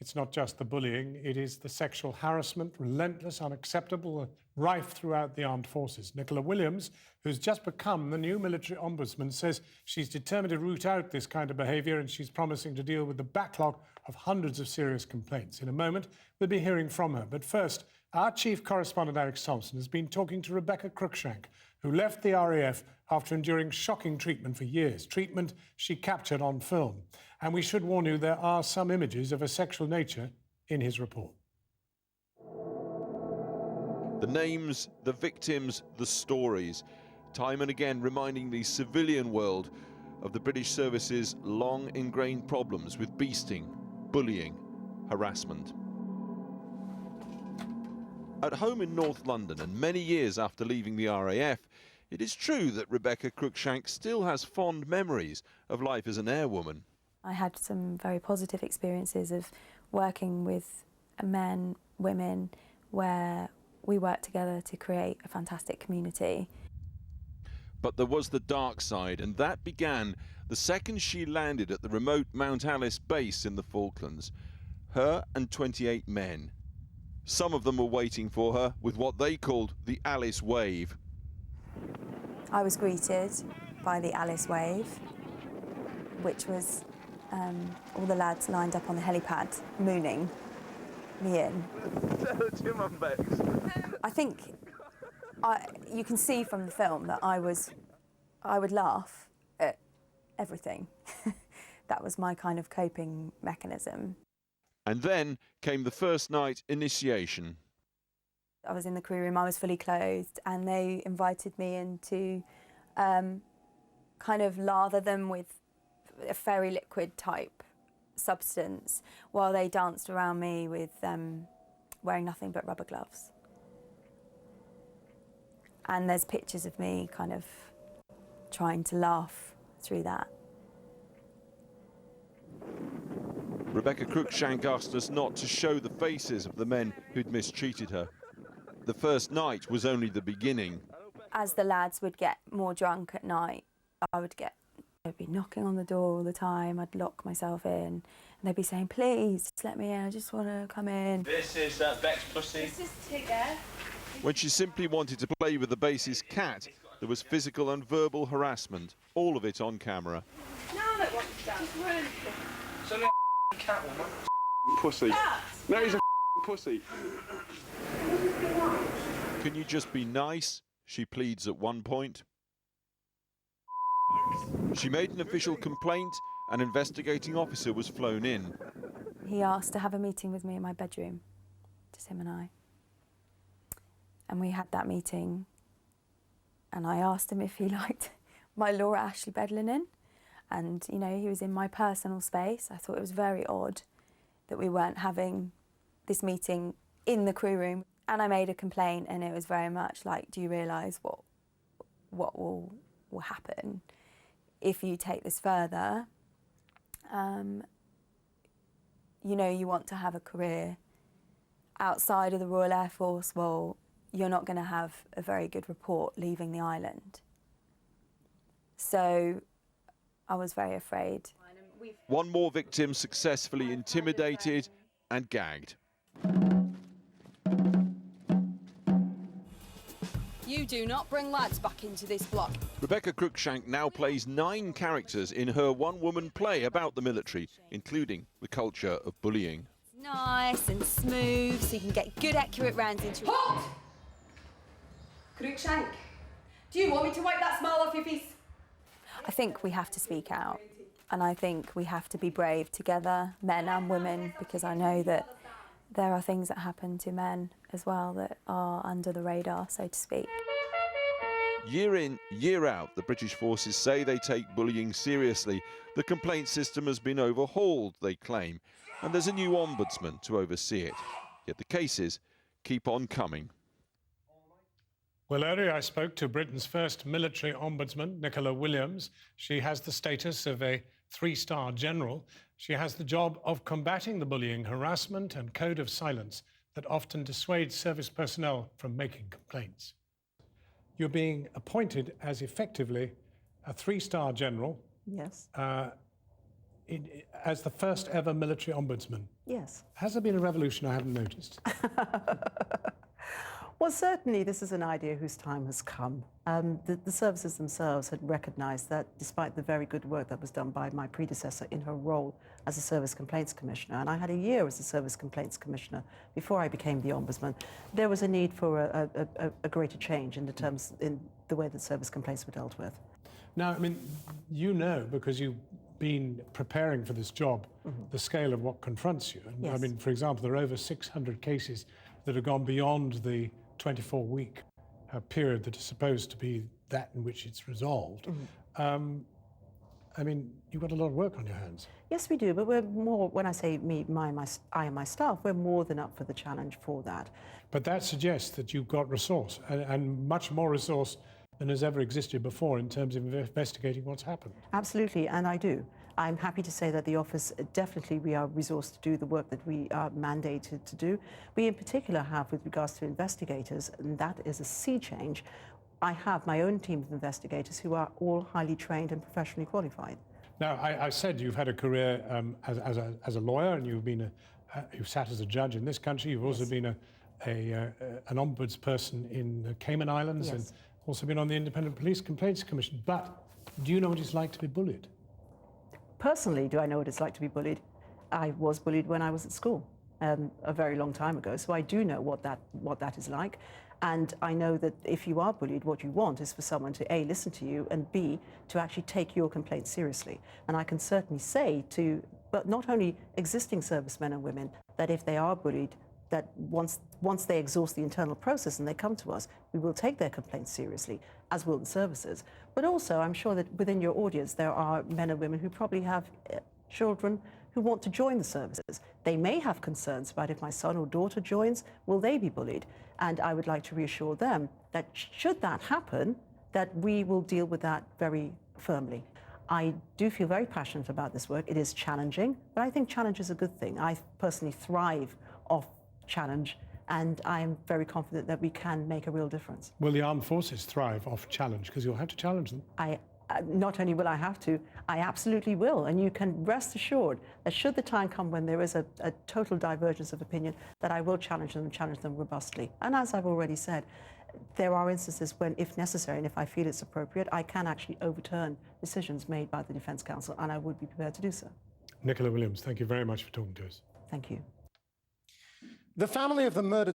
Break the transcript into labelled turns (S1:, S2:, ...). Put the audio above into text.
S1: It's not just the bullying, it is the sexual harassment, relentless, unacceptable, rife throughout the armed forces. Nicola Williams, who's just become the new military ombudsman, says she's determined to root out this kind of behaviour, and she's promising to deal with the backlog of hundreds of serious complaints. In a moment, we'll be hearing from her. But first, our chief correspondent, Alex Thompson, has been talking to Rebecca Crookshank, who left the RAF after enduring shocking treatment for years, treatment she captured on film. And we should warn you, there are some images of a sexual nature in his report.
S2: The names, the victims, the stories. Time and again reminding the civilian world of the British service's long ingrained problems with beasting, bullying, harassment. At home in North London, and many years after leaving the RAF, it is true that Rebecca Crookshank still has fond memories of life as an airwoman.
S3: I had some very positive experiences of working with men, women, where we worked together to create a fantastic community.
S2: But there was the dark side, and that began the second she landed at the remote Mount Alice base in the Falklands. Her and 28 men. Some of them were waiting for her with what they called the Alice Wave.
S3: I was greeted by the Alice Wave, which was all the lads lined up on the helipad, mooning me in. I think you can see from the film that I would laugh at everything. That was my kind of coping mechanism.
S2: And then came the first night initiation.
S3: I was in the crew room, I was fully clothed, and they invited me in to kind of lather them with a fairy liquid type substance while they danced around me with wearing nothing but rubber gloves. And there's pictures of me kind of trying to laugh through that.
S2: Rebecca Crookshank asked us not to show the faces of the men who'd mistreated her. The first night was only the beginning.
S3: As the lads would get more drunk at night, I'd be knocking on the door all the time. I'd lock myself in, and they'd be saying, "Please, just let me in. I just want to come in."
S4: This is Beck's pussy.
S3: This is Tigger.
S2: When she simply wanted to play with the base's cat, there was physical and verbal harassment, all of it on camera.
S3: No, I don't want to just run.
S4: It's only a cat, woman.
S5: Pussy. No, he's a pussy.
S2: Can you just be nice? She pleads at one point. She made an official complaint. An investigating officer was flown in.
S3: He asked to have a meeting with me in my bedroom, just him and I. And we had that meeting, and I asked him if he liked my Laura Ashley bed linen. And, you know, he was in my personal space. I thought it was very odd that we weren't having this meeting in the crew room. And I made a complaint, and it was very much like, do you realise what will happen if you take this further? You know, you want to have a career outside of the Royal Air Force. Well, you're not going to have a very good report leaving the island. So I was very afraid.
S2: One more victim successfully intimidated and gagged.
S6: You do not bring lads back into this block.
S2: Rebecca Crookshank now plays 9 characters in her one-woman play about the military, including the culture of bullying.
S6: Nice and smooth, so you can get good, accurate rounds into it.
S7: Halt! Crookshank, do you want me to wipe that smile off your face?
S3: I think we have to speak out, and I think we have to be brave together, men and women, because I know that there are things that happen to men as well that are under the radar, so to speak.
S2: Year in, year out, the British forces say they take bullying seriously. The complaint system has been overhauled, they claim, and there's a new ombudsman to oversee it. Yet the cases keep on coming.
S1: Well, earlier I spoke to Britain's first military ombudsman, Nicola Williams. She has the status of a 3-star general. She has the job of combating the bullying, harassment and code of silence that often dissuades service personnel from making complaints. You're being appointed as effectively a 3-star general.
S8: Yes.
S1: as the first ever military ombudsman.
S8: Yes.
S1: Has there been a revolution I haven't noticed?
S8: Well, certainly this is an idea whose time has come. The services themselves had recognised that despite the very good work that was done by my predecessor in her role as a Service Complaints Commissioner, and I had a year as a Service Complaints Commissioner before I became the Ombudsman, there was a need for a greater change in the way that service complaints were dealt with.
S1: Now, I mean, you know, because you've been preparing for this job, the scale of what confronts you. And,
S8: Yes.
S1: I mean, for example, there are over 600 cases that have gone beyond the 24-week period that is supposed to be that in which it's resolved. I mean, you've got a lot of work on your hands.
S8: Yes, we do, but we're more, when I say me, I and my staff, we're more than up for the challenge for that.
S1: But that suggests that you've got resource, and much more resource than has ever existed before in terms of investigating what's happened.
S8: Absolutely, and I do. I'm happy to say that the office, definitely we are resourced to do the work that we are mandated to do. We in particular have, with regards to investigators, and that is a sea change, I have my own team of investigators who are all highly trained and professionally qualified.
S1: Now, I said you've had a career as a lawyer, and you've been you've sat as a judge in this country. You've also been an ombudsperson in the Cayman Islands, and also been on the Independent Police Complaints Commission. But do you know what it's like to be bullied?
S8: Personally, do I know what it's like to be bullied? I was bullied when I was at school a very long time ago, so I do know what that is like. And I know that if you are bullied, what you want is for someone to A, listen to you, and B, to actually take your complaint seriously. And I can certainly say to, but not only existing servicemen and women, that if they are bullied, that once they exhaust the internal process and they come to us, we will take their complaints seriously, as will the services. But also, I'm sure that within your audience, there are men and women who probably have children who want to join the services. They may have concerns about if my son or daughter joins, will they be bullied? And I would like to reassure them that should that happen, that we will deal with that very firmly. I do feel very passionate about this work. It is challenging, but I think challenge is a good thing. I personally thrive off challenge, and I am very confident that we can make a real difference.
S1: Will the armed forces thrive off challenge? Because you'll have to challenge them.
S8: Not only will I have to, I absolutely will. And you can rest assured that should the time come when there is a total divergence of opinion, that I will challenge them and challenge them robustly. And as I've already said, there are instances when, if necessary, and if I feel it's appropriate, I can actually overturn decisions made by the Defence Council, and I would be prepared to do so.
S1: Nicola Williams, thank you very much for talking to us.
S8: Thank you.
S1: The family of the murdered